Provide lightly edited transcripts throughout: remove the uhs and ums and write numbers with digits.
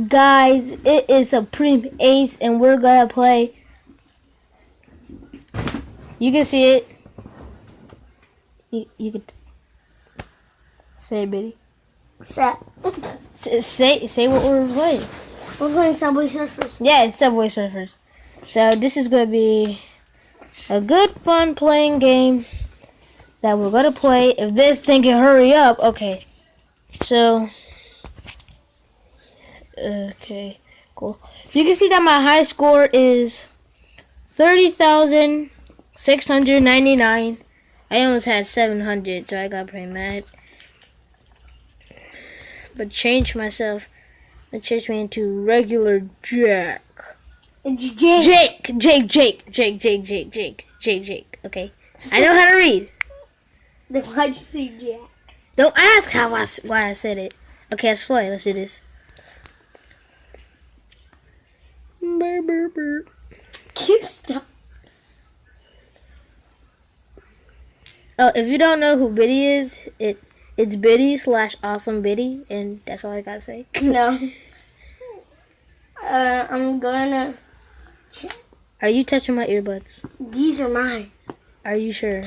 guys? It is Supreme Ace, and we're gonna play. You can see it. You could say it, Biddy. Say what we're playing. We're playing Subway Surfers. Yeah, it's Subway Surfers. So this is gonna be a good, fun playing game that we're gonna play. If this thing can hurry up, okay. So, okay, cool. You can see that my high score is 30,699. I almost had 700, so I got pretty mad. But changed myself. It changed me into regular Jack. Jake. Okay, I know how to read. Then why'd you say Jack? Don't ask why I said it. Okay, let's play. Let's do this. Stop. Oh, if you don't know who Biddy is, it's Biddy/Awesome Biddy, and that's all I gotta say. No. I'm gonna check. Are you touching my earbuds? These are mine. Are you sure?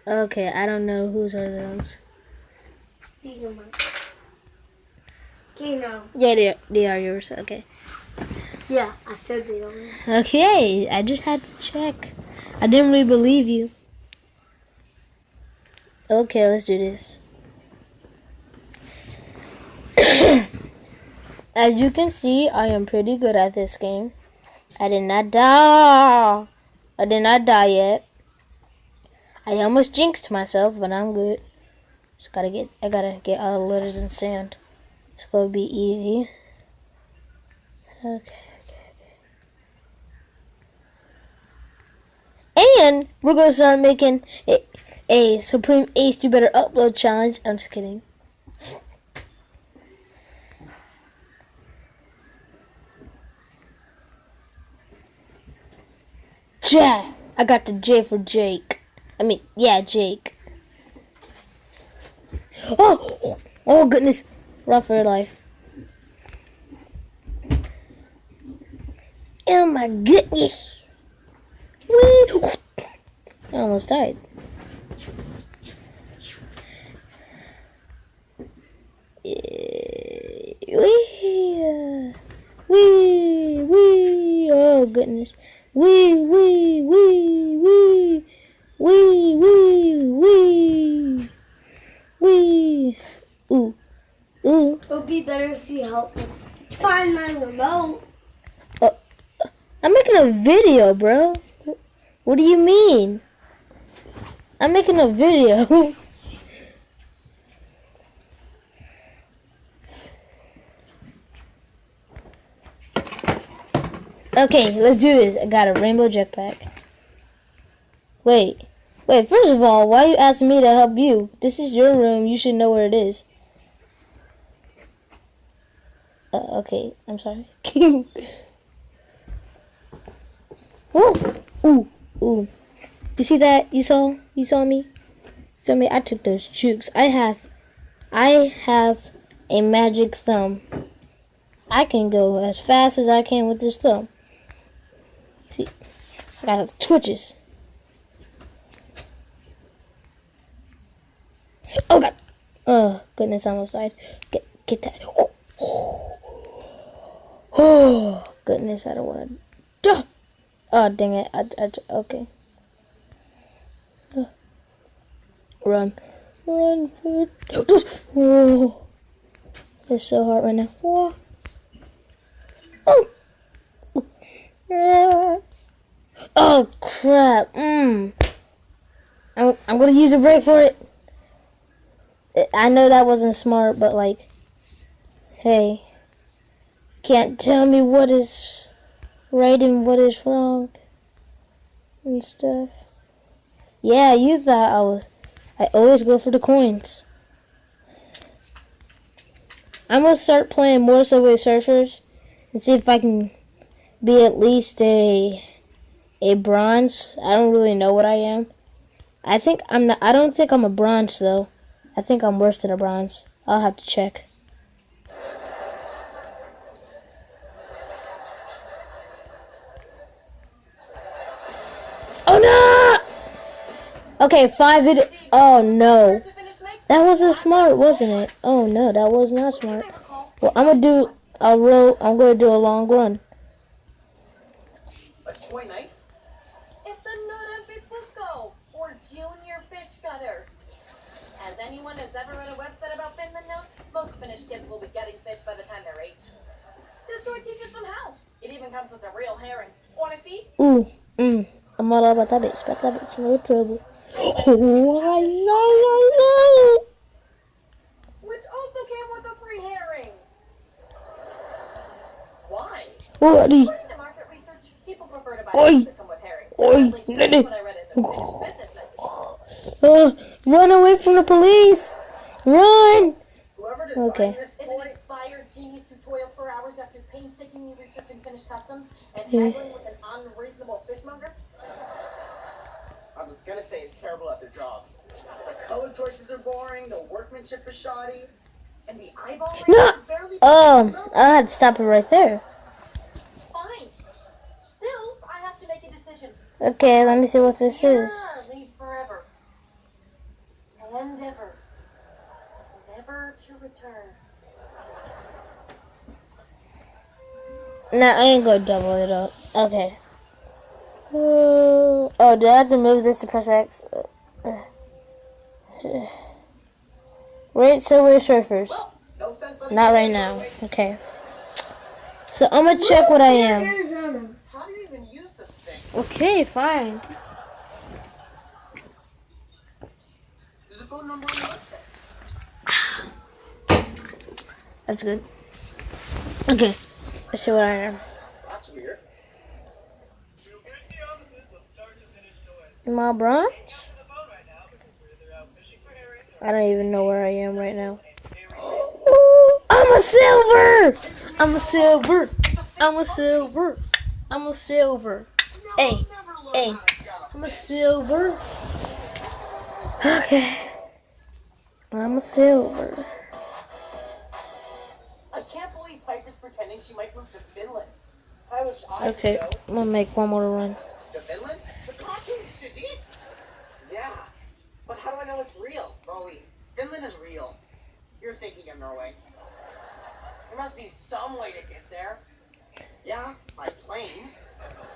Okay, I don't know whose are those. These are mine. Okay, no. Yeah, they are yours. Okay. Yeah, I said they are. Okay, I just had to check. I didn't really believe you. Okay, let's do this. As you can see, I am pretty good at this game. I did not die. I did not die yet. I almost jinxed myself, but I'm good. I gotta get all the letters in sand. It's gonna be easy. Okay. And we're gonna start making a Supreme Ace You Better Upload challenge. I'm just kidding. Jack. I got the J for Jake. Jake. Oh goodness. Run for your life. Oh my goodness. Whee! I almost died. Wee. Oh goodness. Wee. Ooh. It would be better if you helped me find my remote. I'm making a video, bro. What do you mean? I'm making a video. Okay, let's do this. I got a rainbow jetpack. Wait, first of all, why are you asking me to help you? This is your room. You should know where it is. Okay, I'm sorry. Ooh. You see that? You saw me? I took those jukes. I have a magic thumb. I can go as fast as I can with this thumb. See, I got those twitches. Oh god! Oh goodness, I almost died. Get that. Oh goodness, I don't want to. Oh dang it! Okay. Run for it. Oh, it's so hard right now. Oh crap! I'm gonna use a break for it. I know that wasn't smart, but like, hey, can't tell me what is right and what is wrong and stuff. Yeah, you thought I always go for the coins. I'm gonna start playing more Subway Surfers and see if I can be at least a bronze. I don't really know what I am. I don't think I'm a bronze though. I think I'm worse than a bronze. I'll have to check. Okay, 5 video. Oh no, that wasn't smart, wasn't it? Oh no, that was not smart. Well, I'm gonna do a roll. I'm gonna do a long run. A toy knife? It's a Norapipuko, or junior fish cutter. As anyone who's ever read a website about Finland knows, most Finnish kids will be getting fish by the time they're 8. This toy teaches them how. It even comes with a real herring. Wanna see? Ooh, I'm all about that bitch. But that bitch no trouble. Oh, Which also came with a free herring. Why? Already. According to market research, people prefer to buy things that come with herring. At least that's what I read in the Finnish business magazine. Run away from the police! Run! Whoever designed this toy is an inspired genius who toiled for hours after painstakingly researching Finnish customs and haggling with an unreasonable fishmonger. I was gonna say it's terrible at their job. The color choices are boring, the workmanship is shoddy, and the eyeball No! barely. I had to stop it right there. Fine. Still, I have to make a decision. Okay, let me see what this is. Leave forever and ever, never to return. No, I ain't gonna double it up. Okay. Oh, do I have to move this to press X? Rate Silver Surfers. Not right now. Okay. So I'm gonna check what I am. How do you even use this thing? Okay, fine. There's a phone number on the website. That's good. Okay. Let's see what I am. That's weird. My bronze? I don't even know where I am right now. I'm a silver! I'm a silver! I'm a silver! I'm a silver! Hey, hey, I'm a silver! Okay. I'm a silver. I can't believe Piper's pretending she might move to Finland. I wish I Okay, could go. I'm gonna make one more run. To Finland? The cartoon city? Yeah. But how do I know it's real? Rowie, Finland is real. You're thinking of Norway. There must be some way to get there. Yeah, by plane.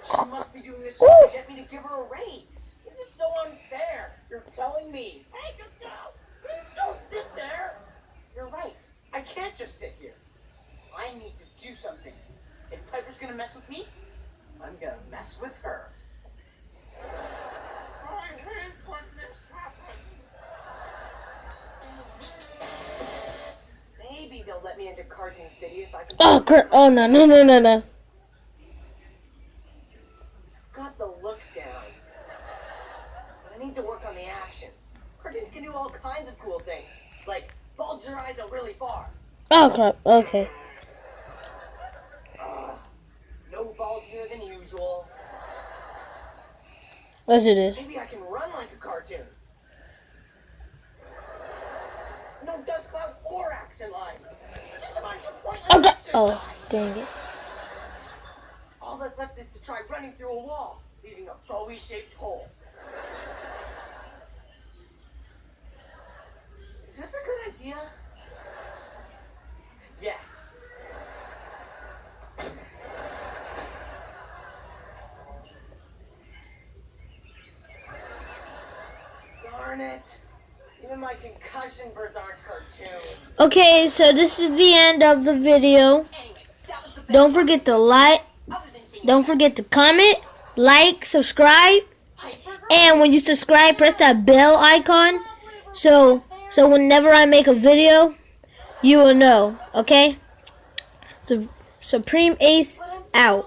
She must be doing this to get me to give her a raise. This is so unfair. You're telling me. Hey, go! Don't sit there. You're right. I can't just sit here. I need to do something. If Piper's gonna mess with me, I'm gonna mess with her. I hate when this happens. Maybe they'll let me into Cartoon City if I can. Oh, oh no. Got the look down. But I need to work on the actions. Cartoons can do all kinds of cool things. Like bulge your eyes out really far. Oh crap, okay. No bulgier than usual. Let's do this. Maybe I can run like a cartoon. No dust cloud or action lines. Just a bunch of pointless Okay. exercise. Oh, dang it. All that's left is to try running through a wall, leaving a Bowie-shaped hole. Is this a good idea? Yes. Darn it. Even my concussion birds aren't cartoons. Okay, so this is the end of the video. Anyway, that was the best. Don't forget to like. Other than seeing Don't forget to comment, like, subscribe, Piper, and when you subscribe, press that bell icon. So whenever I make a video, you will know. Okay? So Supreme Ace out.